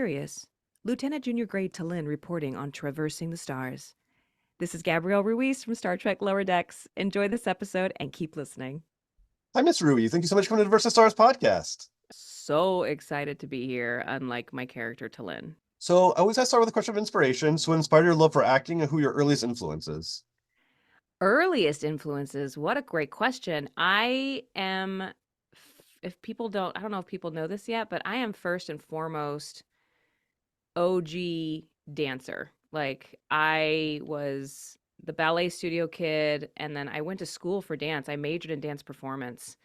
mysterious. Lieutenant Junior Grade Tillin reporting on Traversing the Stars. This is Gabrielle Ruiz from Star Trek Lower Decks. Enjoy this episode and keep listening. Hi, Miss Rui. Thank you so much for coming to the Versus Stars podcast. So excited to be here, unlike my character Tillin. So I always have to start with a question of inspiration. So what inspired your love for acting and who your earliest influences? Earliest influences. What a great question. If people don't, I don't know if people know this yet, but I am first and foremost OG dancer. Like I was the ballet studio kid, and then I went to school for dance. I majored in dance performance.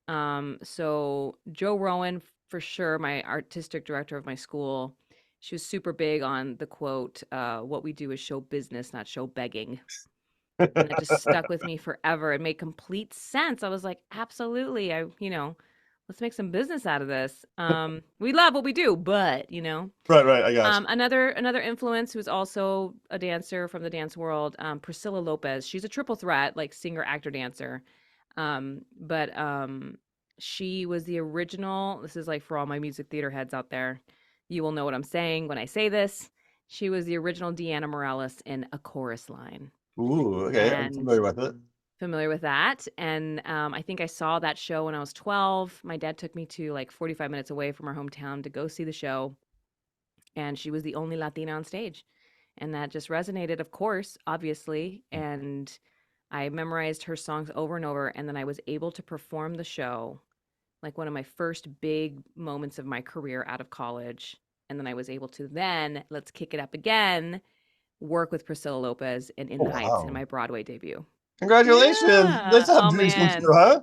So Joe Rowan, for sure, my artistic director of my school, she was super big on the quote, what we do is show business, not show begging. And that just stuck with me forever. It made complete sense. I was like, absolutely. Let's make some business out of this. We love what we do, but Right, I got you. another influence who's also a dancer from the dance world, Priscilla Lopez. She's a triple threat, like singer, actor, dancer. But she was the original. This is like for all my music theater heads out there. You will know what I'm saying when I say this. She was the original Deanna Morales in A Chorus Line. Ooh, okay. I'm And familiar with it. familiar with that. And I think I saw that show when I was 12. My dad took me to like 45 minutes away from our hometown to go see the show. And she was the only Latina on stage. And that just resonated, of course, obviously. And I memorized her songs over and over. And then I was able to perform the show, like one of my first big moments of my career out of college. And then I was able to then, let's kick it up again, work with Priscilla Lopez in Oh, the Heights in wow. my Broadway debut. Congratulations. Nice Yeah. to have Oh dreams come man. true, huh?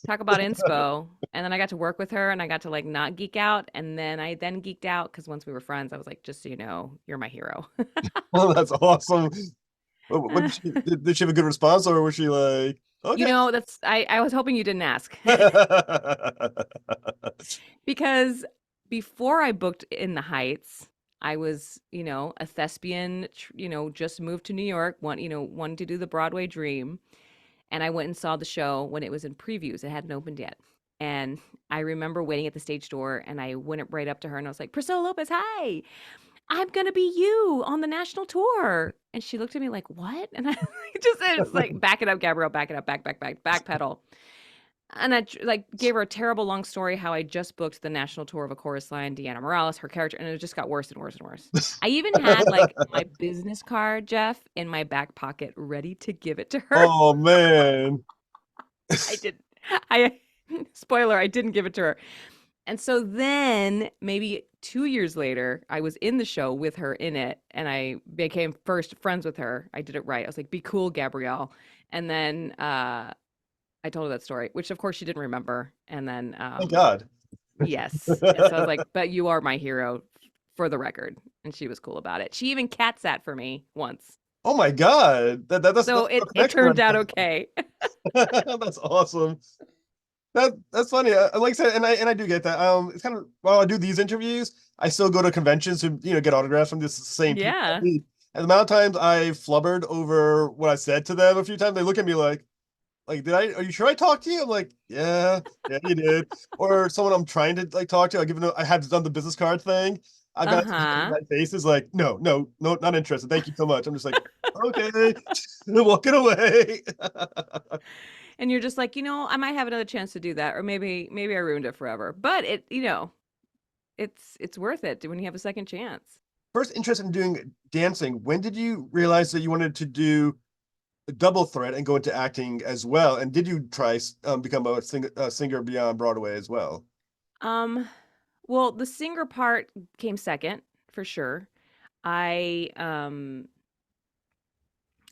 Talk about inspo. And then I got to work with her and I got to like not geek out. And then I then geeked out because once we were friends, I was like, just so you know, you're my hero. Oh, that's awesome. What did she have a good response, or was she like, okay? I was hoping you didn't ask. Because before I booked in the Heights, I was, a thespian, just moved to New York, wanted to do the Broadway dream. And I went and saw the show when it was in previews. It hadn't opened yet. And I remember waiting at the stage door and I went right up to her and I was like, Priscilla Lopez, hi, I'm going to be you on the national tour. And she looked at me like, what? And I just said, it's like, back it up, Gabrielle, back it up, back pedal. And I like gave her a terrible long story how I just booked the national tour of A Chorus Line, Deanna Morales, her character, and it just got worse and worse and worse. I even had like my business card, Jeff, in my back pocket, ready to give it to her. Oh man. I did. I spoiler, I didn't give it to her. And so then maybe 2 years later, I was in the show with her in it and I became first friends with her. I did it right. I was like, "Be cool, Gabrielle." And then I told her that story, which of course she didn't remember. And then Thank God. yes. And so I was like, "But you are my hero for the record." And she was cool about it. She even cat sat for me once. Oh my God. That's So a it connection turned right out there. okay. That's awesome. That's funny. Like I said, and I do get that. It's kind of while I do these interviews, I still go to conventions to get autographs from the same people. Yeah. And the amount of times I flubbered over what I said to them a few times, they look at me like, did I? Are you sure I talked to you? I'm like, yeah, you did. Or someone I'm trying to like talk to, I have done the business card thing. I've got Uh-huh. that faces like, no, not interested. Thank you so much. I'm just like, okay, walking away. And you're just like, I might have another chance to do that, or maybe I ruined it forever. But it's worth it when you have a second chance. First interest in doing dancing. When did you realize that you wanted to do a double threat and go into acting as well? And did you try become a singer beyond Broadway as well? Um, well, the singer part came second for sure. I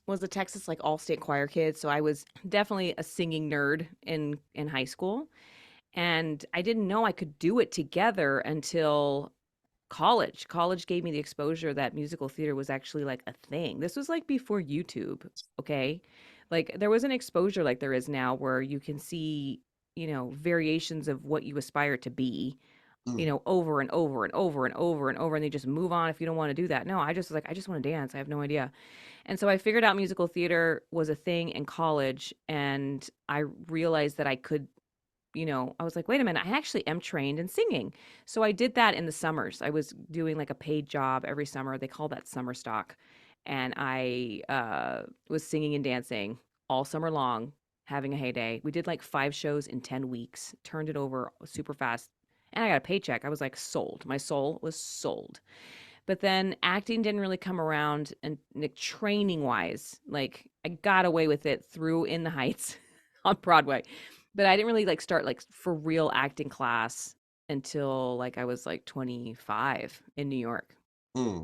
was a Texas like all-state choir kid, so I was definitely a singing nerd in high school. And I didn't know I could do it together until college. College gave me the exposure that musical theater was actually like a thing. This was like before YouTube, okay? Like there was an exposure like there is now where you can see, variations of what you aspire to be, Mm. over and over and over and over and over and they just move on if you don't want to do that. No, I just was like I just want to dance. I have no idea. And so I figured out musical theater was a thing in college and I realized that I could I was like, wait a minute, I actually am trained in singing. So I did that in the summers. I was doing like a paid job every summer. They call that summer stock. And I was singing and dancing all summer long, having a heyday. We did like 5 shows in 10 weeks, turned it over super fast. And I got a paycheck. I was like sold. My soul was sold. But then acting didn't really come around, and like, training wise, like I got away with it through In the Heights on Broadway. But I didn't really like start like for real acting class until like I was like 25 in New York. Hmm.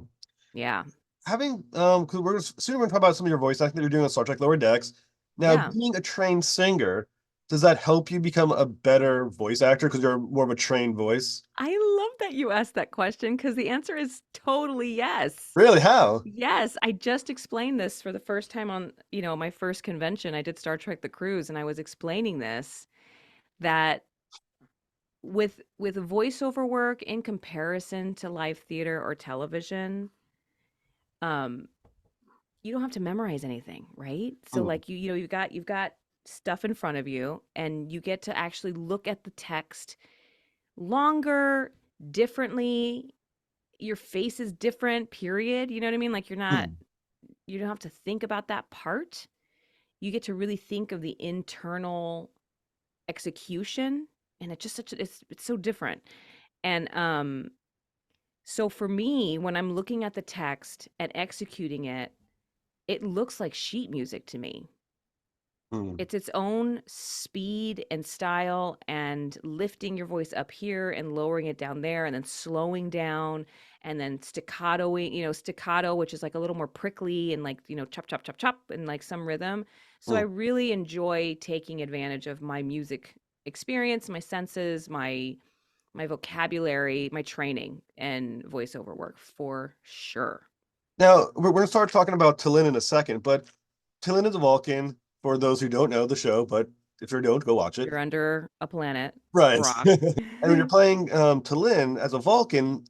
Yeah. Having because we're soon we're gonna talk about some of your voice acting that you're doing on Star Trek Lower Decks. Now, Yeah. being a trained singer, does that help you become a better voice actor because you're more of a trained voice? I love that you asked that question because the answer is totally yes. Really? How? Yes, I just explained this for the first time on, my first convention. I did Star Trek The Cruise, and I was explaining this, that with voiceover work in comparison to live theater or television, um, you don't have to memorize anything, right? So Hmm. like you've got stuff in front of you, and you get to actually look at the text longer, differently. Your face is different, period. You know what I mean? Like Hmm. you don't have to think about that part. You get to really think of the internal execution, and it's just it's so different. And so for me, when I'm looking at the text and executing it, it looks like sheet music to me. Hmm. It's its own speed and style, and lifting your voice up here and lowering it down there, and then slowing down, and then staccatoing, staccato, which is like a little more prickly, and like, chop, chop, chop, chop, and like some rhythm. So I Hmm. really enjoy taking advantage of my music experience, my senses, my vocabulary, my training, and voiceover work for sure. Now we're gonna start talking about Tillin in a second, but Tillin is a Vulcan. For those who don't know the show, but if you don't, go watch it. You're under a planet, a Right. rock. And when you're playing Tillin as a Vulcan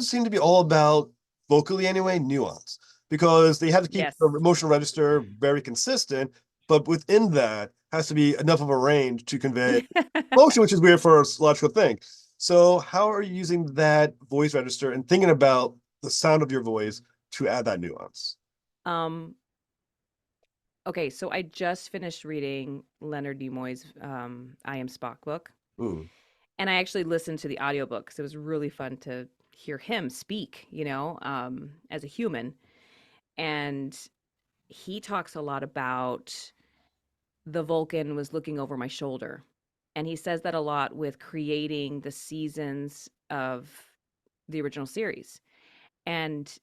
seem to be all about, vocally anyway, nuance because they have to keep Yes. the emotional register very consistent, but within that has to be enough of a range to convey emotion, which is weird for a logical thing. So, how are you using that voice register and thinking about the sound of your voice to add that nuance? um okay, so I just finished reading Leonard Nimoy's I Am Spock book, Ooh. and I actually listened to the audiobook because it was really fun to hear him speak, as a human. And he talks a lot about the Vulcan was looking over my shoulder. And he says that a lot with creating the seasons of the original series. And,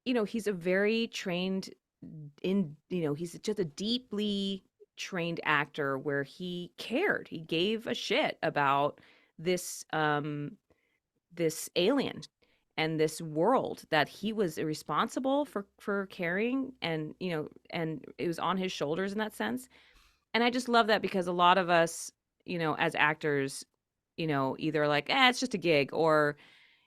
he's a very trained he's just a deeply trained actor where he cared. He gave a shit about this this alien and this world that he was responsible for carrying, and and it was on his shoulders in that sense. And I just love that because a lot of us, as actors, either like, it's just a gig, or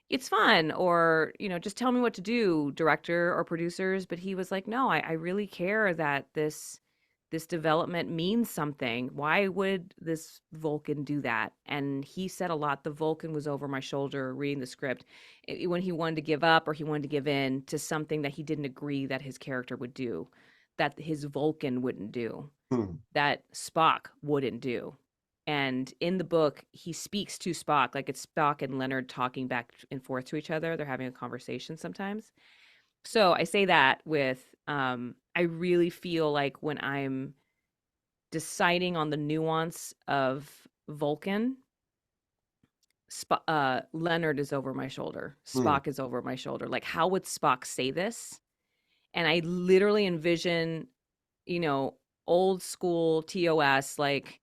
it's fun, or just tell me what to do, director or producers. But he was like, no, I really care that this development means something. Why would this Vulcan do that? And he said a lot, the Vulcan was over my shoulder reading the script, when he wanted to give up or he wanted to give in to something that he didn't agree that his character would do, that his Vulcan wouldn't do, Hmm. that Spock wouldn't do. And in the book, he speaks to Spock like it's Spock and Leonard talking back and forth to each other. They're having a conversation sometimes. So I say that with, I really feel like when I'm deciding on the nuance of Vulcan, Leonard is over my shoulder. Hmm. Spock is over my shoulder. Like, how would Spock say this? And I literally envision, you know, old school TOS, like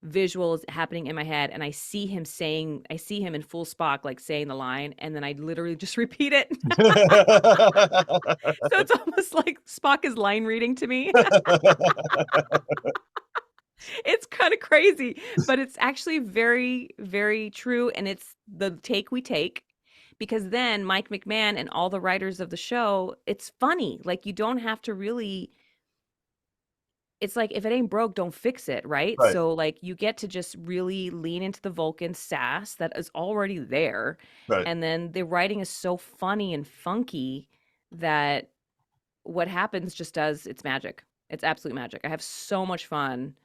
visuals happening in my head. And I see him in full Spock, like saying the line. And then I literally just repeat it. So it's almost like Spock is line reading to me. It's kind of crazy, but it's actually very, very true. And it's the take we take, because then Mike McMahon and all the writers of the show, it's funny. Like, you don't have to really it's like if it ain't broke, don't fix it, right? Right, So like you get to just really lean into the Vulcan sass that is already there. right. And then the writing is so funny and funky that what happens just does it's magic. It's absolute magic. I have so much fun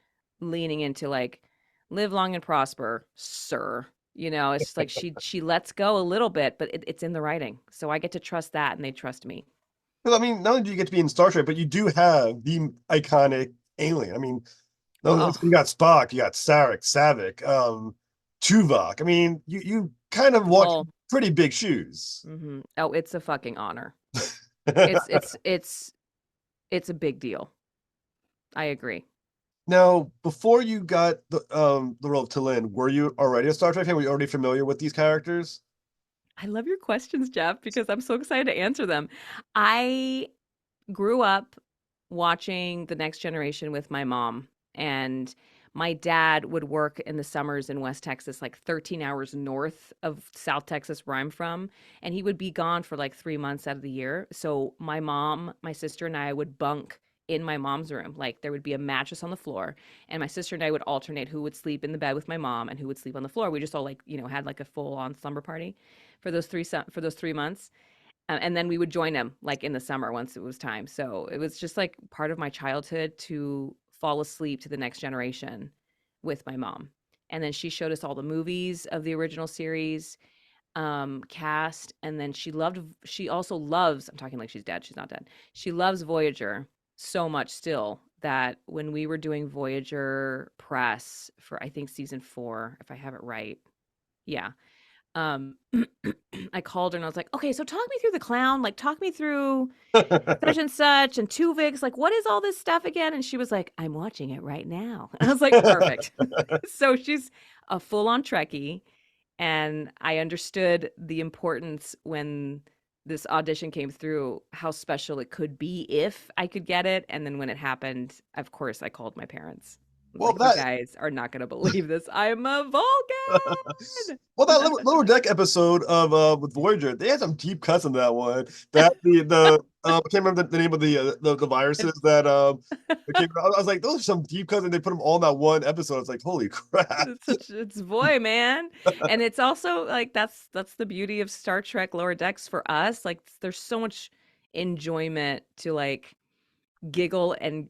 leaning into like live long and prosper, sir. You know, it's just like she lets go a little bit, but it's in the writing. So I get to trust that and they trust me. Well, I mean, not only do you get to be in Star Trek, but you do have the iconic alien. I mean, no, you Oh, got Spock, you got Sarek, Savick, Tuvok. I mean, you kind of walk oh, pretty big shoes. oh, it's a fucking honor. It's it's a big deal. I agree. Now, before you got the role of Tillin, were you already a Star Trek fan? Were you already familiar with these characters? I love your questions, Jeff, because I'm so excited to answer them. I grew up watching The Next Generation with my mom, and my dad would work in the summers in West Texas, like 13 hours north of South Texas, where I'm from. And he would be gone for like 3 months out of the year. So my mom, my sister, and I would bunk in my mom's room. Like there would be a mattress on the floor, and my sister and I would alternate who would sleep in the bed with my mom and who would sleep on the floor. We just all like, had like a full on slumber party for those 3 months. And then we would join him like in the summer once it was time. So it was just like part of my childhood to fall asleep to The Next Generation with my mom. And then she showed us all the movies of the original series cast. And then she also loves, I'm talking like she's dead, she's not dead. She loves Voyager so much still that when we were doing Voyager press for I think season 4, if I have it right. Yeah, um, I called her and I was like, "Okay, so talk me through the clown. Like, talk me through such and such and Tuvix. Like, what is all this stuff again?" And she was like, "I'm watching it right now." And I was like, "Perfect." So she's a full-on Trekkie, and I understood the importance when this audition came through, how special it could be if I could get it. And then when it happened, of course, I called my parents. I was Well, like, "You that guys are not going to believe this. I'm a Vulcan." well, that lower deck episode of with Voyager, they had some deep cuts in that one. That the I can't remember the name of the viruses that came out. I was like, those are some deep cuts, and they put them all in that one episode. It's like, holy crap. It's boy, man. And it's also like that's the beauty of Star Trek Lower Decks for us. Like there's so much enjoyment to like giggle and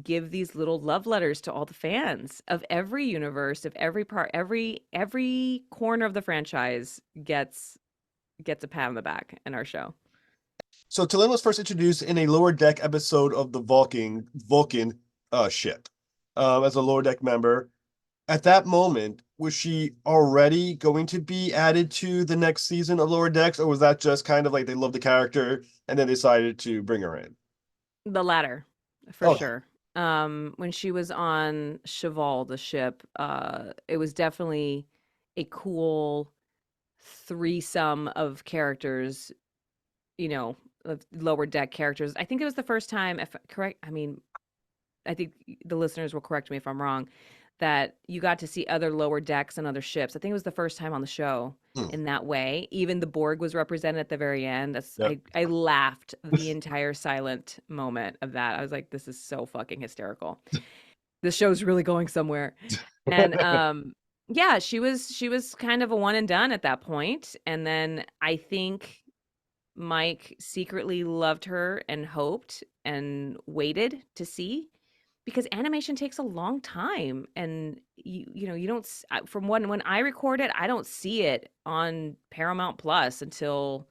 give these little love letters to all the fans of every universe, of every part, every corner of the franchise gets a pat on the back in our show. So Tillin was first introduced in a lower deck episode of the Vulcan ship as a lower deck member. At that moment, was she already going to be added to the next season of Lower Decks, or was that just kind of like they loved the character and then decided to bring her in? The latter, for Okay. sure. When she was on Cheval, the ship, it was definitely a cool threesome of characters, of lower deck characters. I think it was the first time, if correct, I mean, I think the listeners will correct me if I'm wrong, that you got to see other lower decks and other ships. I think it was the first time on the show Hmm. in that way. Even the Borg was represented at the very end. That's Yep. I laughed the entire silent moment of that. I was like, this is so fucking hysterical. This show's really going somewhere. And yeah, she was kind of a one and done at that point. And then I think Mike secretly loved her and hoped and waited to see because animation takes a long time and you don't from when I record it, I don't see it on Paramount Plus until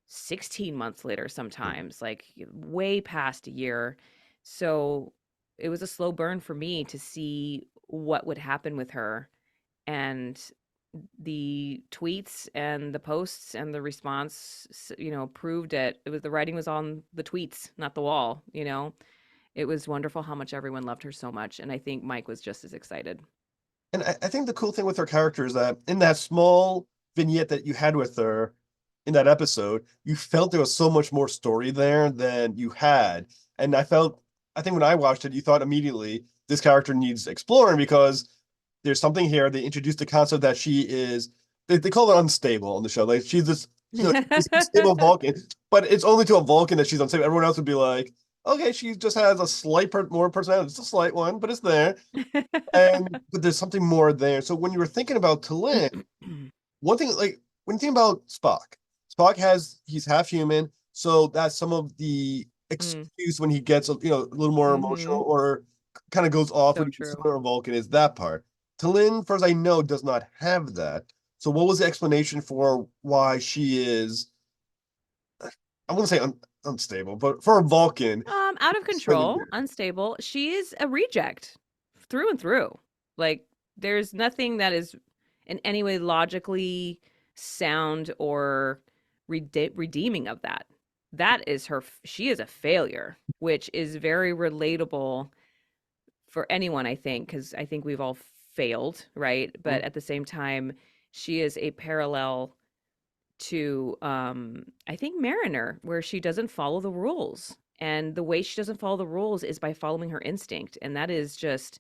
16 months later sometimes, like way past a year. So it was a slow burn for me to see what would happen with her, and the tweets and the posts and the response, proved it. It was the writing was on the tweets, not the wall. It was wonderful how much everyone loved her so much, and I think Mike was just as excited. And I think the cool thing with her character is that in that small vignette that you had with her in that episode, you felt there was so much more story there than you had. And I think when I watched it, you thought immediately this character needs exploring because there's something here. They introduced the concept that she is, they call it unstable on the show. Like she's this, this unstable Vulcan, but it's only to a Vulcan that she's unstable. Everyone else would be like, okay, she just has a slight more personality. It's a slight one, but it's there. And but there's something more there. So when you were thinking about Tillin, one thing like when you think about Spock, Spock has he's half human, so that's some of the Mm, excuse when he gets a little more emotional mm-hmm. or kind of goes off So when he's true. a Vulcan is that part. Tillin, far as I know, does not have that. So what was the explanation for why she is I wouldn't say unstable, but for a Vulcan, Out of slightly control, weird. unstable. She is a reject through and through. Like there's nothing that is in any way logically sound or redeeming of that. That is her. She is a failure, which is very relatable for anyone, I think, because I think we've all failed, right? But Mm. at the same time, she is a parallel to I think Mariner, where she doesn't follow the rules. And the way she doesn't follow the rules is by following her instinct. And that is just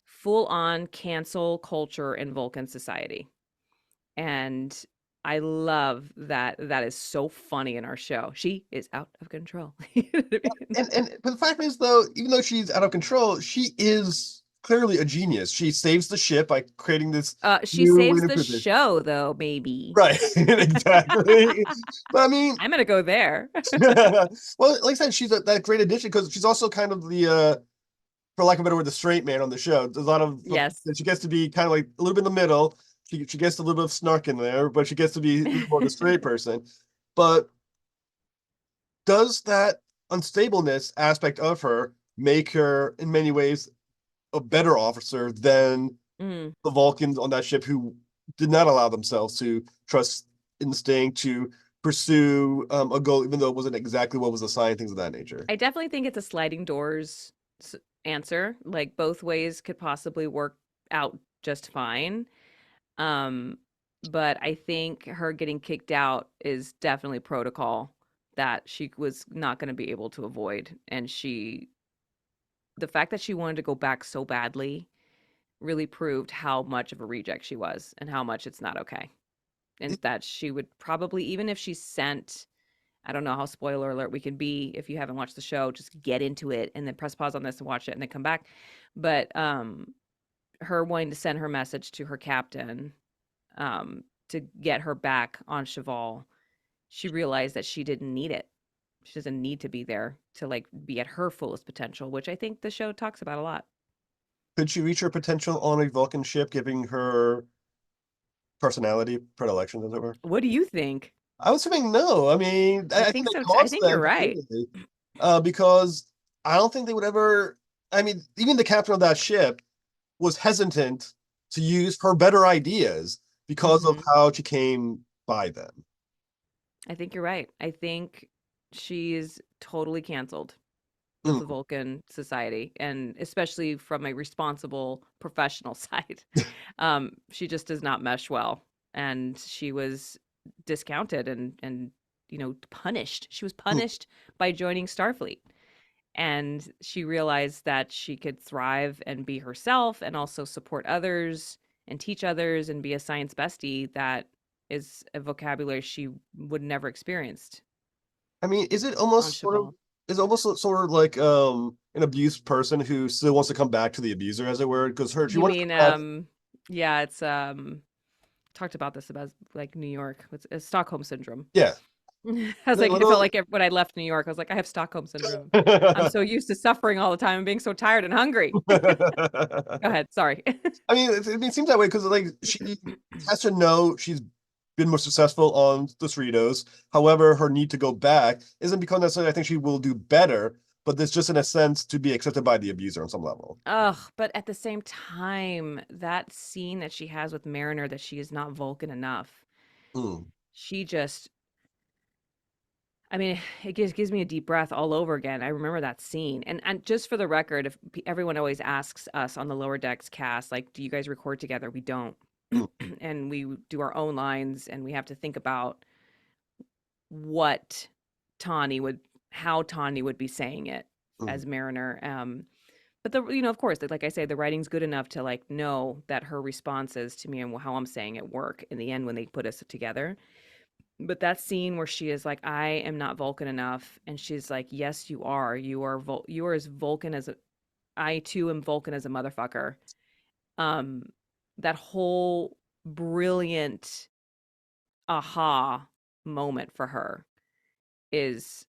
full on cancel culture in Vulcan society. And I love that that is so funny in our show. She is out of control. You know what I mean? And but the fact is though, even though she's out of control, she is clearly a genius. She saves the ship by creating this She new saves winning the position. show though, maybe. Right, exactly. But I mean, I'm gonna go there. well, like I said, she's that great addition because she's also kind of the, for lack of a better word, the straight man on the show. There's a lot of Yes. she gets to be kind of like a little bit in the middle. She gets a little bit of snark in there, but she gets to be more the straight person. But does that unstableness aspect of her make her, in many ways, a better officer than Mm. the Vulcans on that ship who did not allow themselves to trust instinct to pursue a goal, even though it wasn't exactly what was assigned, things of that nature. I definitely think it's a sliding doors answer. Like both ways could possibly work out just fine. Um, but I think her getting kicked out is definitely protocol that she was not going to be able to avoid. And the fact that she wanted to go back so badly really proved how much of a reject she was and how much it's not okay. And that she would probably, even if she sent, I don't know how spoiler alert we can be if you haven't watched the show, just get into it and then press pause on this and watch it and then come back. But her wanting to send her message to her captain to get her back on Cheval, she realized that she didn't need it. She doesn't need to be there to like be at her fullest potential, which I think the show talks about a lot. Could she reach her potential on a Vulcan ship, giving her personality predilections, as it were? What do you think? I was assuming no. I mean, I I think think they so. I caused think you're them right. completely, because I don't think they would ever. I mean, even the captain of that ship was hesitant to use her better ideas because of Hmm. how she came by them. I think you're right. I think she's totally canceled with the Mm. Vulcan society, and especially from a responsible professional side. She just does not mesh well, and she was discounted and punished. She was Mm. punished by joining Starfleet, and she realized that she could thrive and be herself, and also support others and teach others and be a science bestie. That is a vocabulary she would never experienced I mean, is it on almost sort of Cheval. is it almost sort of like an abused person who still wants to come back to the abuser, as it were, because she You wanted to mean, come back. yeah, it's talked about this about like New York. It's Stockholm syndrome. Yeah. I was They like, it felt literally. like when I left New York, I was like, I have Stockholm syndrome. I'm so used to suffering all the time and being so tired and hungry. Go ahead. Sorry. I mean, it seems that way because like she has to know she's been more successful on the Cerritos. However, her need to go back isn't because necessarily I think she will do better, but there's just in a sense to be accepted by the abuser on some level. Ugh, but at the same time, that scene that she has with Mariner that she is not Vulcan enough. Mm, She just I mean, it gives me a deep breath all over again. I remember that scene. And just for the record, if everyone always asks us on the Lower Decks cast, like, do you guys record together? We don't. mm, And we do our own lines and we have to think about what Tawny would how Tawny would be saying it mm. as Mariner. But of course, like I say, the writing's good enough to like know that her responses to me and how I'm saying it work in the end when they put us together. But that scene where she is like, I am not Vulcan enough, and she's like, yes, you are. You are as Vulcan as I too am Vulcan as a motherfucker. Um, that whole brilliant aha moment for her is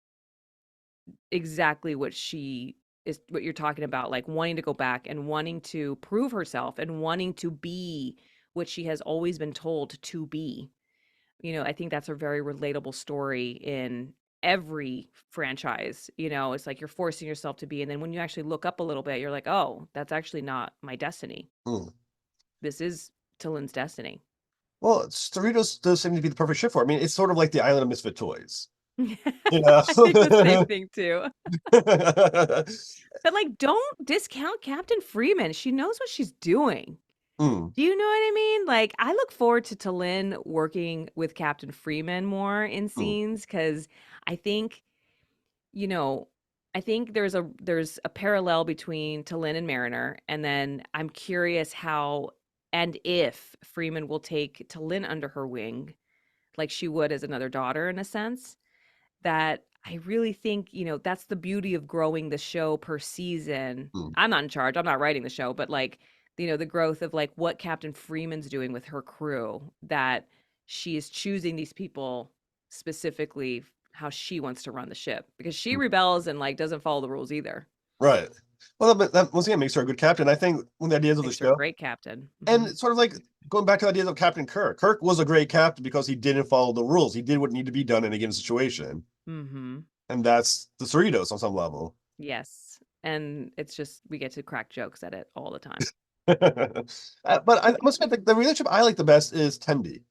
exactly what she is, what you're talking about, like wanting to go back and wanting to prove herself and wanting to be what she has always been told to be. I think that's a very relatable story in every franchise. It's like you're forcing yourself to be, and then when you actually look up a little bit, you're like, oh, that's actually not my destiny. Hmm. This is Tillin's destiny. Well, Cerritos does seem to be the perfect ship for it. I mean, it's sort of like the island of misfit toys. You I think the same know? thing too. But like, don't discount Captain Freeman. She knows what she's doing. Hmm. Do you know what I mean? Like, I look forward to Tillin working with Captain Freeman more in Hmm. scenes because I think, you know, I think there's a parallel between Tillin and Mariner, and then I'm curious how and if Freeman will take Tillin under her wing, like she would as another daughter in a sense. That I really think, that's the beauty of growing the show per season. Hmm. I'm not in charge. I'm not writing the show, but like, the growth of like what Captain Freeman's doing with her crew, that she is choosing these people specifically how she wants to run the ship because she Hmm. rebels and like doesn't follow the rules either. Right. Well, that once again makes her a good captain. I think one of the ideas of the Makes her a show, great captain. and it's sort of like going back to the ideas of Captain Kirk. Kirk was a great captain because he didn't follow the rules. He did what needed to be done in a given situation. Mm-hmm. And that's the Cerritos on some level. Yes. And it's just we get to crack jokes at it all the time. But I must admit, the relationship I like the best is Tendi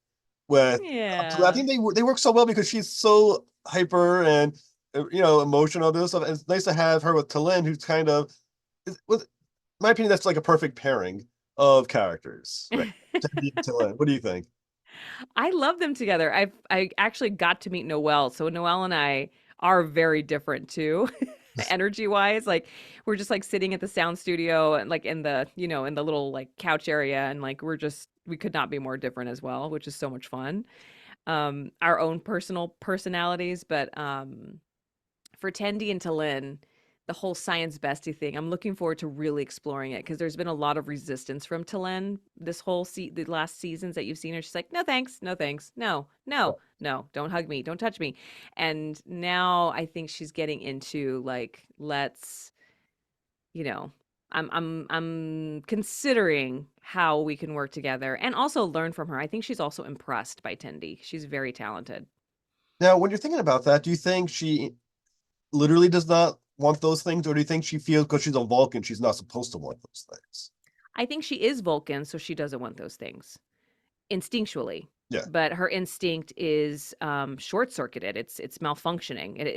with. I Yeah. think they work so well because she's so hyper and emotional and this stuff. And it's nice to have her with Tallinn, who's kind of, with in my opinion, that's like a perfect pairing of characters, right? Tendi and Tallinn. What do you think? I love them together. I actually got to meet Noelle. So Noelle and I are very different too, energy wise. Like we're just like sitting at the sound studio and like in the, in the little like couch area and like we could not be more different as well, which is so much fun. Our own personal personalities, but for Tendi and Tallinn, the whole science bestie thing, I'm looking forward to really exploring it because there's been a lot of resistance from Tallinn this the last seasons that you've seen her. She's like, no thanks, no thanks, no, no, no, don't hug me, don't touch me. And now I think she's getting into like, let's, you know, I'm considering how we can work together and also learn from her. I think she's also impressed by Tendi. She's very talented. Now, when you're thinking about that, do you think she literally does not want those things, or do you think she feels because she's a Vulcan, she's not supposed to want those things? I think she is Vulcan, so she doesn't want those things instinctually. Yeah. But her instinct is short circuited. It's malfunctioning. It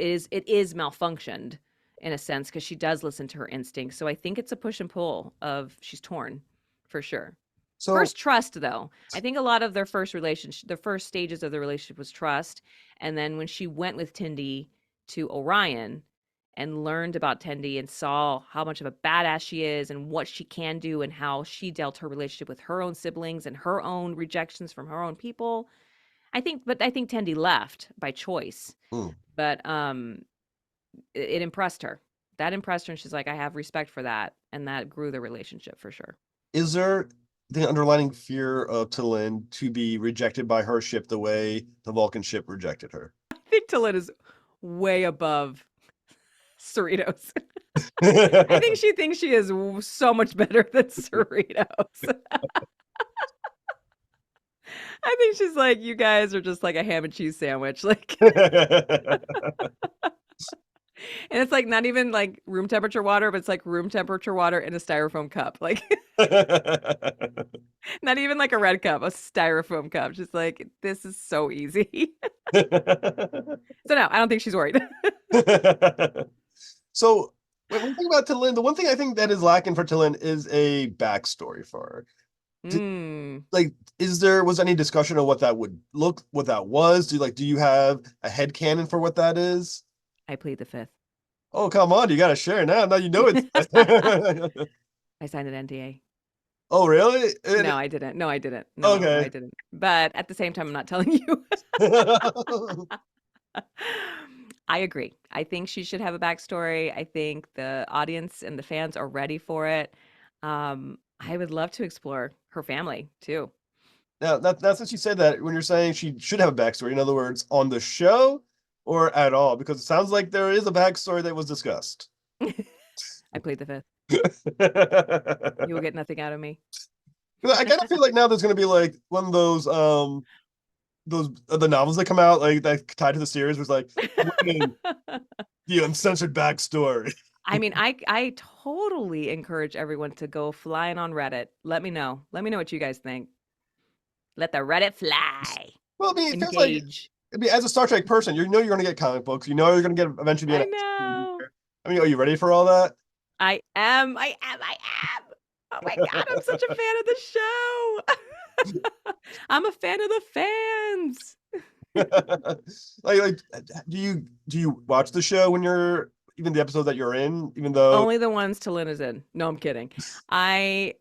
is malfunctioned in a sense because she does listen to her instincts. So I think it's a push and pull of she's torn for sure. So, First trust though. I think a lot of their first relationship, the first stages of the relationship was trust, and then when she went with Tindy to Orion and learned about Tendi and saw how much of a badass she is and what she can do and how she dealt her relationship with her own siblings and her own rejections from her own people. I think Tendi left by choice. hmm, But it impressed her. That impressed her and she's like, I have respect for that. And that grew the relationship for sure. is there the underlying fear of Tallinn to be rejected by her ship the way the Vulcan ship rejected her? I think Talit is way above Cerritos. I think she thinks she is so much better than Cerritos. I think she's like, you guys are just like a ham and cheese sandwich. Like, and it's like not even like room temperature water, but it's like room temperature water in a styrofoam cup. Like, not even like a red cup, a styrofoam cup. Just like, this is so easy. So, no, I don't think she's worried. So when we think about Tallinn, the one thing I think that is lacking for Tallinn is a backstory for her. Did, Mm, like, was any discussion of what that was? Do you have a head canon for what that is? I plead the fifth. Oh, come on, you gotta share now. Now you know it's I signed an NDA. Oh, really? No, I didn't. No, I didn't. No, I Okay. didn't. But at the same time, I'm not telling you. I agree. I think she should have a backstory. I think the audience and the fans are ready for it. I would love to explore her family too. Now, that's what you said that when you're saying she should have a backstory. In other words, on the show or at all, because it sounds like there is a backstory that was discussed. I played the fifth. You will get nothing out of me. I kind of feel like now there's going to be like one of those the novels that come out like that tied to the series was like winning the uncensored backstory. I mean, I totally encourage everyone to go flying on Reddit. Let me know. Let me know what you guys think. Let the Reddit fly. Well, I mean, it feels like Engage. I mean, as a Star Trek person, you know you're going to get comic books. You know you're going to get eventually be an I actor. know. I mean, are you ready for all that? I am. I am. I am. Oh my God, I'm such a fan of the show. I'm a fan of the fans. like, do you watch the show when you're even the episode that you're in, even though Only the ones Tillin is in. No, I'm kidding. I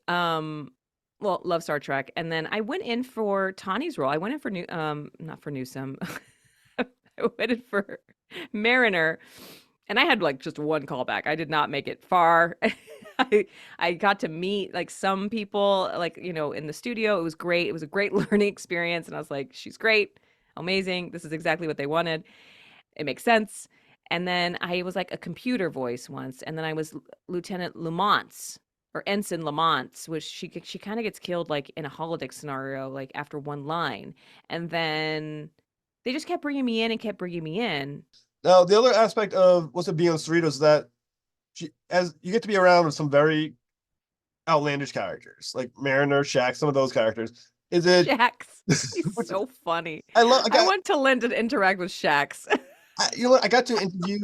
well, love Star Trek. And then I went in for Tawny's role. I went in for new not for Newsome. I went in for Mariner. And I had like just one callback. I did not make it far. I got to meet like some people like, in the studio. It was great. It was a great learning experience. And I was like, she's great. Amazing. This is exactly what they wanted. It makes sense. And then I was like a computer voice once, and then I was Lieutenant Lamont or Ensign Lamont, which she kind of gets killed like in a holodeck scenario, like after one line, and then they just kept bringing me in and kept bringing me in. now the other aspect of what's it being on Cerritos is that as you get to be around with some very outlandish characters like Mariner, Shack, some of those characters. Is it? Shax, he's Which so funny. I love. I I got. want to Lynn to interact with Shax. You know what? I got to interview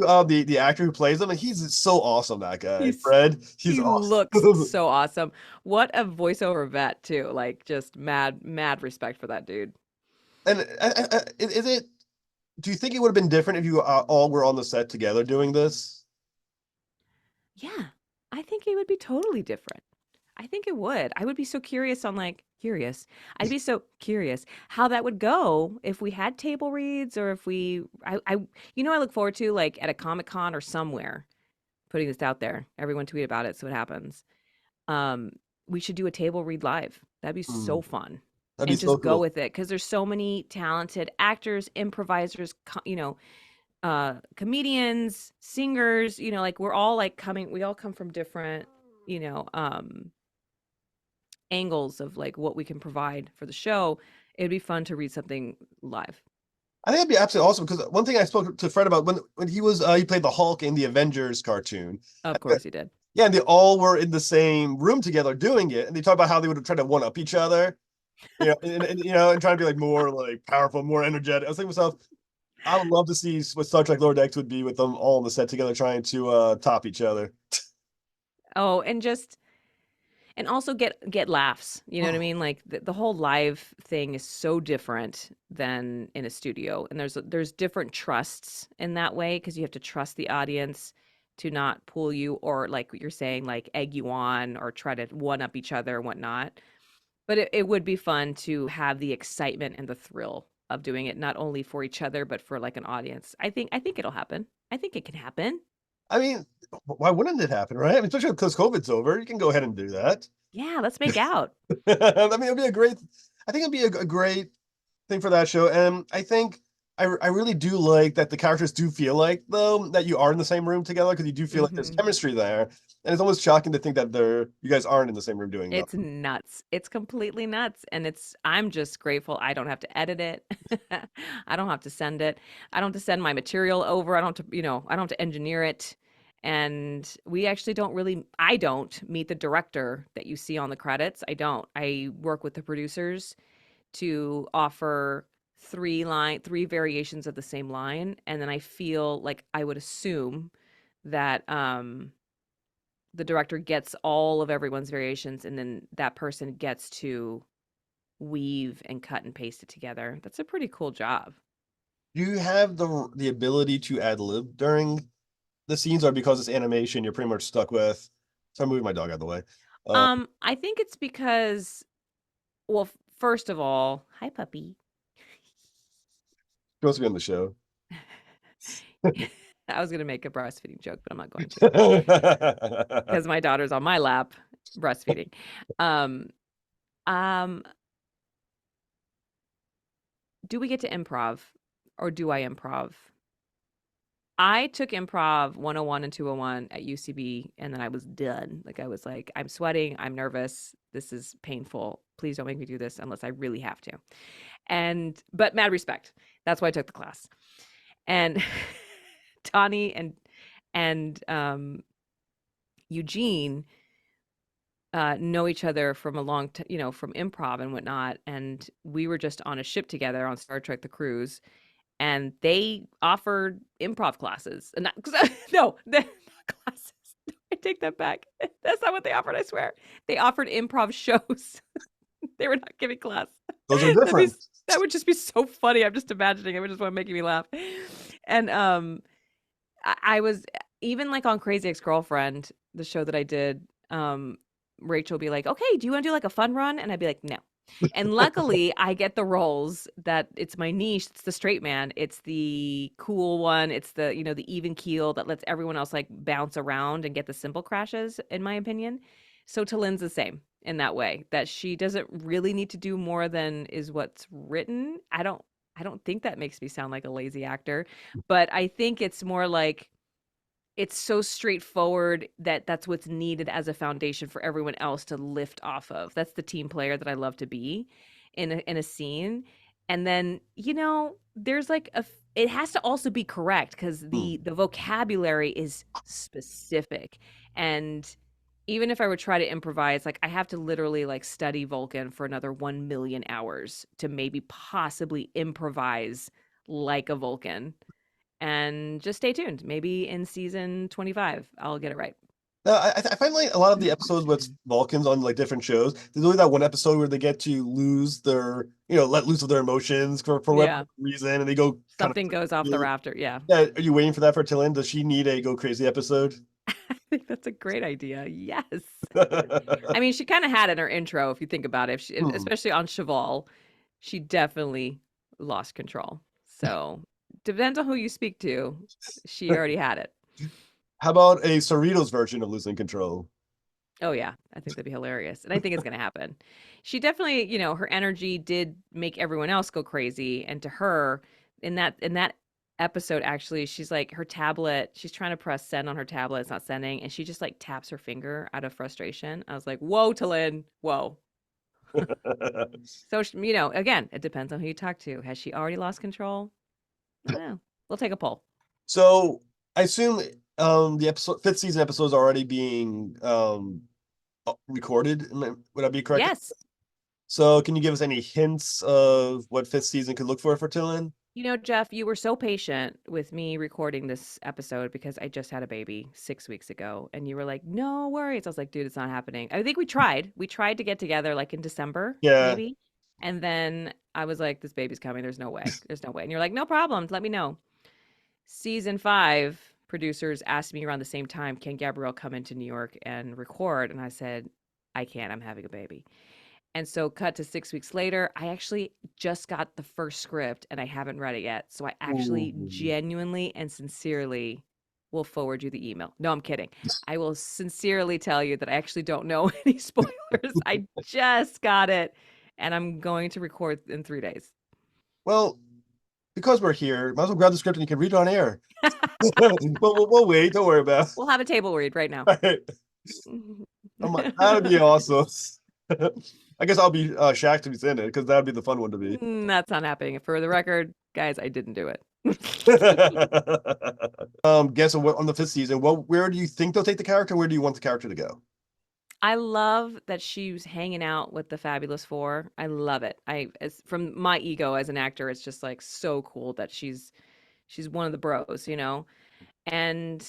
the actor who plays him, and he's so awesome. That guy, He's Fred. He's he looks awesome. so awesome. What a voiceover vet too. Like just mad respect for that dude. And is it? Do you think it would have been different if you all were on the set together doing this? Yeah, I think it would be totally different. I think it would. I would be so curious on like curious. I'd be so curious how that would go if we had table reads or if I look forward to like at a Comic Con or somewhere putting this out there. Everyone tweet about it so it happens. Um, we should do a table read live. That'd be so Mm, fun. that'd be And so just go cool. with it because there's so many talented actors, improvisers, comedians, singers, like we're all like we all come from different, you know, um angles of like what we can provide for the show. It'd be fun to read something live. I think it'd be absolutely awesome because one thing I spoke to Fred about when he played the Hulk in the Avengers cartoon. Of course he did. Yeah, and they all were in the same room together doing it, and they talk about how they would try to one up each other, and trying to be like more like powerful, more energetic. I was thinking to myself, I would love to see what Star Trek Lower Decks would be with them all on the set together, trying to top each other. Oh, and also get laughs. You know what I mean? Like the whole live thing is so different than in a studio, and there's different trusts in that way because you have to trust the audience to not pull you or like what you're saying, like egg you on or try to one up each other and whatnot. But it would be fun to have the excitement and the thrill of doing it not only for each other but for like an audience. I think it'll happen. I think it can happen. I mean, why wouldn't it happen, right? I mean, especially because COVID's over, you can go ahead and do that. Yeah, let's make out. I mean, it'd be a great. I think it'd be a great thing for that show, and I think I really do like that the characters do feel like though that you are in the same room together because you do feel like there's Mhm. chemistry there, and it's almost shocking to think that you guys aren't in the same room doing that. It's nuts. It's completely nuts. And I'm just grateful I don't have to edit it. I don't have to send it. I don't have to send my material over. I don't have to, I don't have to engineer it. And I don't meet the director that you see on the credits. I don't. I work with the producers to offer three variations of the same line. And then I feel like I would assume that, the director gets all of everyone's variations and then that person gets to weave and cut and paste it together. That's a pretty cool job. Do you have the ability to ad lib during the scenes, or because it's animation, you're pretty much stuck with? So I'm moving my dog out of the way. I think it's because, well, first of all, hi puppy. Supposed to be on the show. I was gonna make a breastfeeding joke, but I'm not going to because my daughter's on my lap breastfeeding. Um, um, do we get to improv or do I improv? I took improv 101 and 201 at UCB and then I was done. Like I was like, I'm sweating, I'm nervous, this is painful. Please don't make me do this unless I really have to. And but mad respect. That's why I took the class. And Tawny and Eugene know each other from a from improv and whatnot. And we were just on a ship together on Star Trek: The Cruise, and they offered improv classes. And not, no, they're not classes. I take that back. That's not what they offered. I swear, they offered improv shows. They were not giving class. Those are That'd be different. that would just be so funny. I'm just imagining it. Would just want to make me laugh. And I was even like on Crazy Ex-Girlfriend, the show that I did. Rachel would be like, "Okay, do you want to do like a fun run?" And I'd be like, "No." And luckily, I get the roles that it's my niche. It's the straight man. It's the cool one. It's the, the even keel that lets everyone else like bounce around and get the simple crashes, in my opinion. So Tillin's the same in that way, that she doesn't really need to do more than is what's written. I don't think that makes me sound like a lazy actor, but I think it's more like it's so straightforward that that's what's needed as a foundation for everyone else to lift off of. That's the team player that I love to be in a scene. And then, there's like it has to also be correct because Hmm. the vocabulary is specific. And even if I would try to improvise, like I have to literally like study Vulcan for another 1 million hours to maybe possibly improvise like a Vulcan. And just stay tuned. Maybe in season 25, I'll get it right. Now, I find like a lot of the episodes with Vulcans on like different shows, there's only that one episode where they get to lose their, let loose of their emotions for whatever Yeah. reason, and they go kind of Something goes off the crazy. rafter. Yeah. Yeah, are you waiting for that for Tillin? Does she need a go crazy episode? I think that's a great idea. Yes. I mean, she kind of had in her intro, if you think about it, if she, Hmm. especially on Cheval, she definitely lost control. So depends on who you speak to. She already had it. How about a Cerritos version of losing control? Oh yeah, I think that'd be hilarious. And I think it's going to happen. She definitely, her energy did make everyone else go crazy, and to her in that episode actually, she's like her tablet, she's trying to press send on her tablet, it's not sending, and she just like taps her finger out of frustration. I was like, "Whoa, Talin. Whoa." So, again, it depends on who you talk to. Has she already lost control? I don't know. We'll take a poll. So I assume the episode fifth season episodes are already being recorded. Would I be correct? Yes. So can you give us any hints of what fifth season could look for Tillin? Jeff, you were so patient with me recording this episode because I just had a baby 6 weeks ago. And you were like, no worries. I was like, dude, it's not happening. I think we tried. We tried to get together like in December, Yeah. maybe. And then I was like, this baby's coming. There's no way. There's no way. And you're like, no problem. Let me know. Season 5, producers asked me around the same time, can Gabrielle come into New York and record? And I said, I can't. I'm having a baby. And so, cut to 6 weeks later, I actually just got the first script and I haven't read it yet. So, I actually Ooh. genuinely and sincerely will forward you the email. No, I'm kidding. I will sincerely tell you that I actually don't know any spoilers. I just got it and I'm going to record in 3 days. Well, because we're here, might as well grab the script and you can read it on air. We'll wait. Don't worry about We'll have a table read right now. it. That'd be awesome. I guess I'll be Shaq to be in it because that'd be the fun one to be. That's not happening. For the record, guys, I didn't do it. Guess on the fifth season, where do you think they'll take the character? Where do you want the character to go? I love that she's hanging out with the Fabulous Four. I love it. From my ego as an actor, it's just like so cool that she's one of the bros. And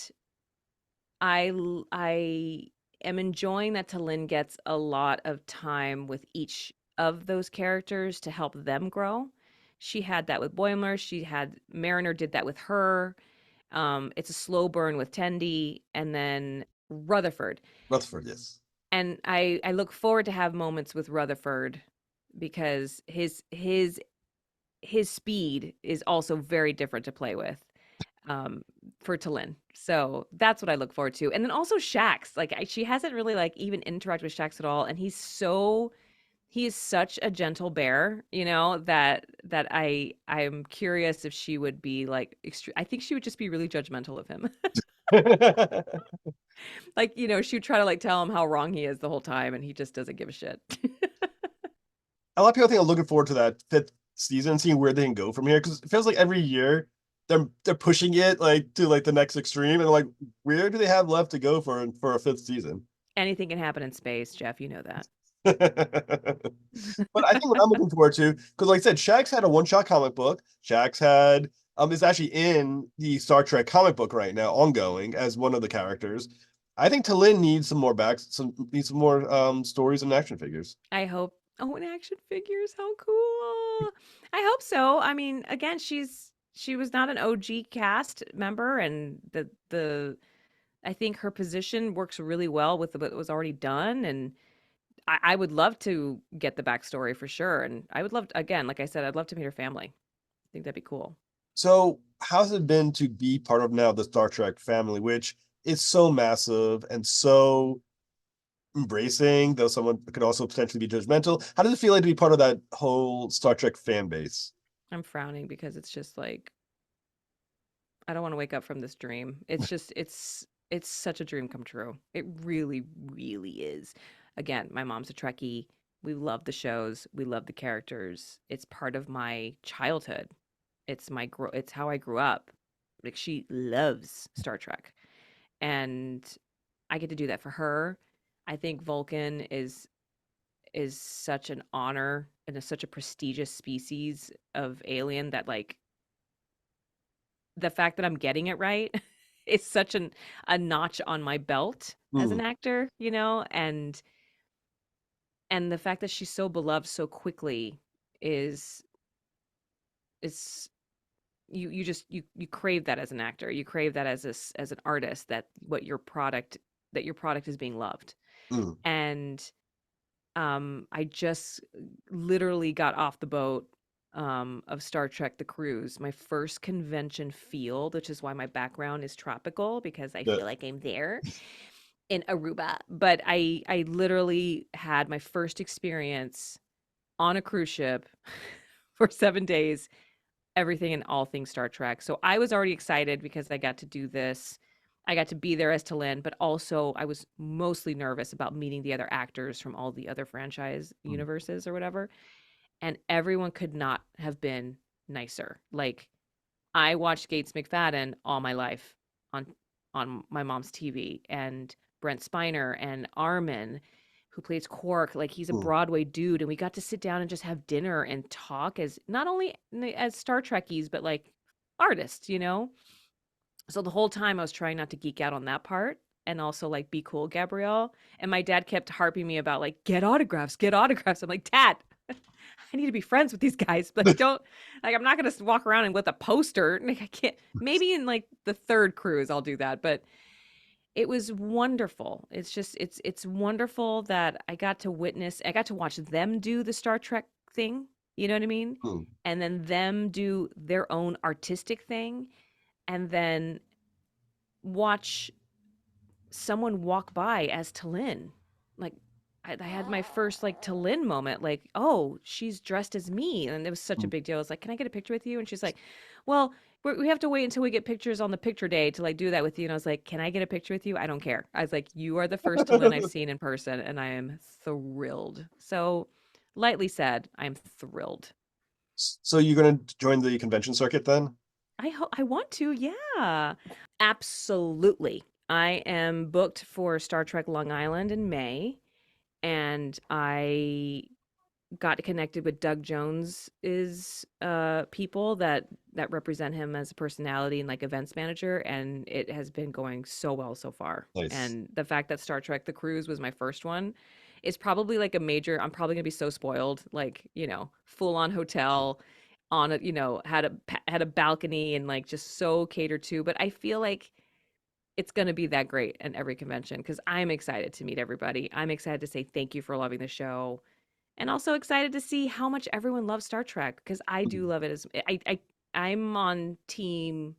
I am enjoying that Talin gets a lot of time with each of those characters to help them grow. She had that with Boimler. She had Mariner did that with her. It's a slow burn with Tendi, and then Rutherford. Rutherford, yes. And I look forward to have moments with Rutherford because his speed is also very different to play with, um, for Tillin. So that's what I look forward to. And then also Shax. Like she hasn't really like even interacted with Shax at all, and he is such a gentle bear, that I'm curious if she would be like I think she would just be really judgmental of him. Like, she would try to like tell him how wrong he is the whole time, and he just doesn't give a shit. A lot of people think I'm looking forward to that fifth season, seeing where they can go from here. Because it feels like every year they're pushing it like to like the next extreme, and like, where do they have left to go for a fifth season? Anything can happen in space, Jeff. You know that. But I think what I'm looking forward to, because like I said, Shax had a one-shot comic book. Shax had is actually in the Star Trek comic book right now, ongoing as one of the characters. I think Tallinn needs some more needs some more stories and action figures. I hope. Oh, and action figures, how cool! I hope so. I mean, again, she was not an OG cast member, and the I think her position works really well with what was already done, and I would love to get the backstory for sure. And I would love, again, like I said, I'd love to meet her family. I think that'd be cool. So, how's it been to be part of now the Star Trek family, which is so massive and so embracing, though someone could also potentially be judgmental? How does it feel like to be part of that whole Star Trek fan base? I'm frowning because it's just like I don't want to wake up from this dream. It's just it's such a dream come true. It really, really is. Again, my mom's a Trekkie. We love the shows. We love the characters. It's part of my childhood. It's how I grew up. Like she loves Star Trek. And I get to do that for her. I think Vulcan is such an honor and is such a prestigious species of alien that like the fact that I'm getting it right is such a notch on my belt as an Hmm. actor, and the fact that she's so beloved so quickly is is you crave that as an actor. You crave that as an artist, that your product is being loved. Hmm. And I just literally got off the boat of Star Trek The Cruise, my first convention field, which is why my background is tropical because I Yeah. feel like I'm there in Aruba. But I literally had my first experience on a cruise ship for 7 days, everything and all things Star Trek. So I was already excited because I got to do this. I got to be there as Tallinn, but also I was mostly nervous about meeting the other actors from all the other franchise Hmm. universes or whatever. And everyone could not have been nicer. Like I watched Gates McFadden all my life on my mom's TV, and Brent Spiner and Armin, who plays Quark, like he's a Hmm. Broadway dude, and we got to sit down and just have dinner and talk as not only as Star Trekkies, but like artists. So the whole time I was trying not to geek out on that part and also like be cool, Gabrielle. And my dad kept harping me about like get autographs, get autographs. I'm like, Dad, I need to be friends with these guys. Like, don't like I'm not gonna walk around and with a poster. Like, I can't. Maybe in like the third cruise I'll do that, but it was wonderful. It's just it's wonderful that I got to watch them do the Star Trek thing. You know what I mean? Hmm. And then them do their own artistic thing, and then watch someone walk by as Tallinn. Like I had my first like Tallinn moment, like, oh, she's dressed as me. And it was such a Hmm. big deal. I was like, can I get a picture with you? And she's like, well, we have to wait until we get pictures on the picture day to like do that with you. And I was like, can I get a picture with you? I don't care. I was like, you are the first Tallinn I've seen in person, and I am thrilled. So lightly said, I'm thrilled. So you're gonna join the convention circuit then? I want to, yeah. Absolutely. I am booked for Star Trek Long Island in May, and I got connected with Doug Jones's people that represent him as a personality and like events manager, and it has been going so well so far. Nice. And the fact that Star Trek The Cruise was my first one is probably like a major. I'm probably gonna be so spoiled, like full on hotel on a had a balcony and like just so catered to. But I feel like it's going to be that great at every convention because I'm excited to meet everybody. I'm excited to say thank you for loving the show, and also excited to see how much everyone loves Star Trek because I do love it. As I'm on team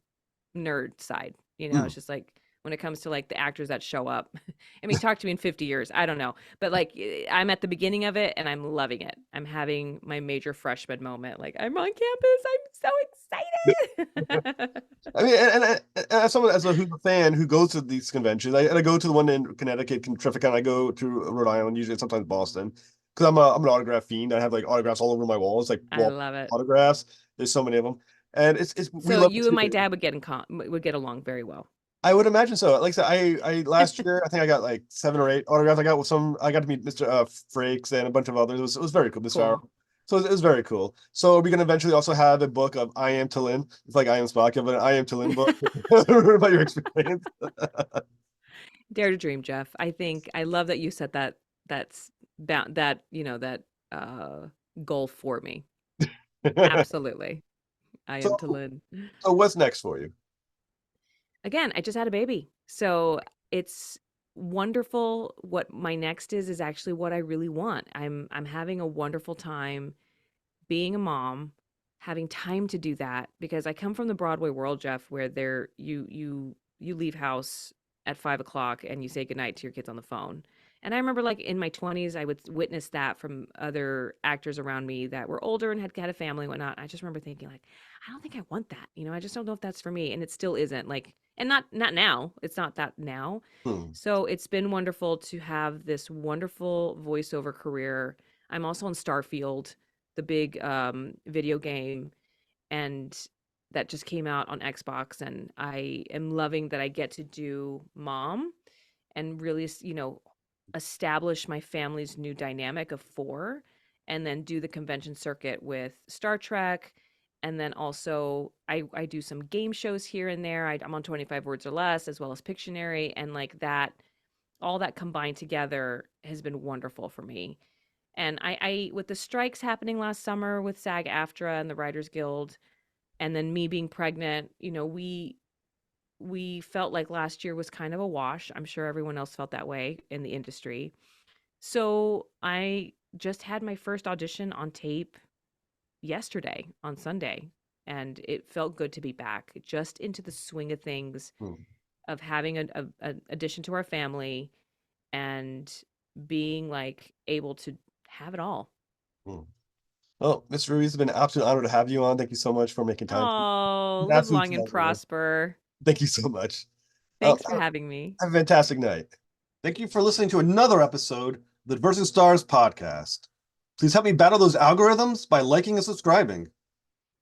nerd side. You know, Mm. it's just like when it comes to like the actors that show up. I mean, talk to me in 50 years. I don't know. But like I'm at the beginning of it and I'm loving it. I'm having my major freshman moment. Like I'm on campus. I'm so excited. I mean, and as someone as a who's a fan who goes to these conventions, I go to the one in Connecticut, Triffic, and I go to Rhode Island, usually sometimes Boston, because I'm an autograph fiend. I have like autographs all over my walls, like I wall love it. autographs. There's so many of them, and it's we So love you and my to. dad would get along very well. I would imagine so. Like I said, I last year I think I got like 7 or 8 autographs. I got with some. I got to meet Mr. Frakes and a bunch of others. It was very cool. Mr. Cool. Arrow. So it was very cool. So we're gonna eventually also have a book of I Am Tillin. It's like I Am Spock, but an I Am Tillin book about your experience. Dare to dream, Jeff. I think I love that you set that's that, you know, that uh goal for me. Absolutely. I am So to Lynn. so what's next for you? Again, I just had a baby. So it's wonderful. What my next is actually what I really want. I'm having a wonderful time being a mom, having time to do that because I come from the Broadway world, Jeff, where you leave house at 5 o'clock and you say goodnight to your kids on the phone. And I remember like in my 20s, I would witness that from other actors around me that were older and had a family and whatnot. I just remember thinking like, I don't think I want that. You know, I just don't know if that's for me. And it still isn't like, and not now. It's not that now. Hmm. So it's been wonderful to have this wonderful voiceover career. I'm also on Starfield, the big video game, and that just came out on Xbox. And I am loving that I get to do mom and really, you know, establish my family's new dynamic of four, and then do the convention circuit with Star Trek. And then also, I do some game shows here and there. I'm on 25 Words or Less, as well as Pictionary. And like that, all that combined together has been wonderful for me. And I with the strikes happening last summer with SAG-AFTRA and the Writers Guild, and then me being pregnant, you know, we felt like last year was kind of a wash. I'm sure everyone else felt that way in the industry. So I just had my first audition on tape yesterday on Sunday, and it felt good to be back just into the swing of things Hmm. of having a addition to our family and being like able to have it all. Hmm. Well, Mr. Ruiz, it's been an absolute honor to have you on. Thank you so much for making time. Oh, live Absolute long and pleasure. prosper. Thank you so much. Thanks for Have having me. a fantastic night. Thank you for listening to another episode of the Versing Stars podcast. Please help me battle those algorithms by liking and subscribing.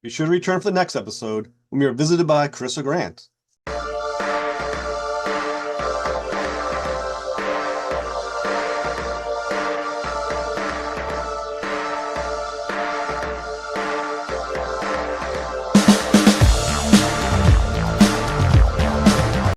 Be sure to return for the next episode when we are visited by Carissa Grant.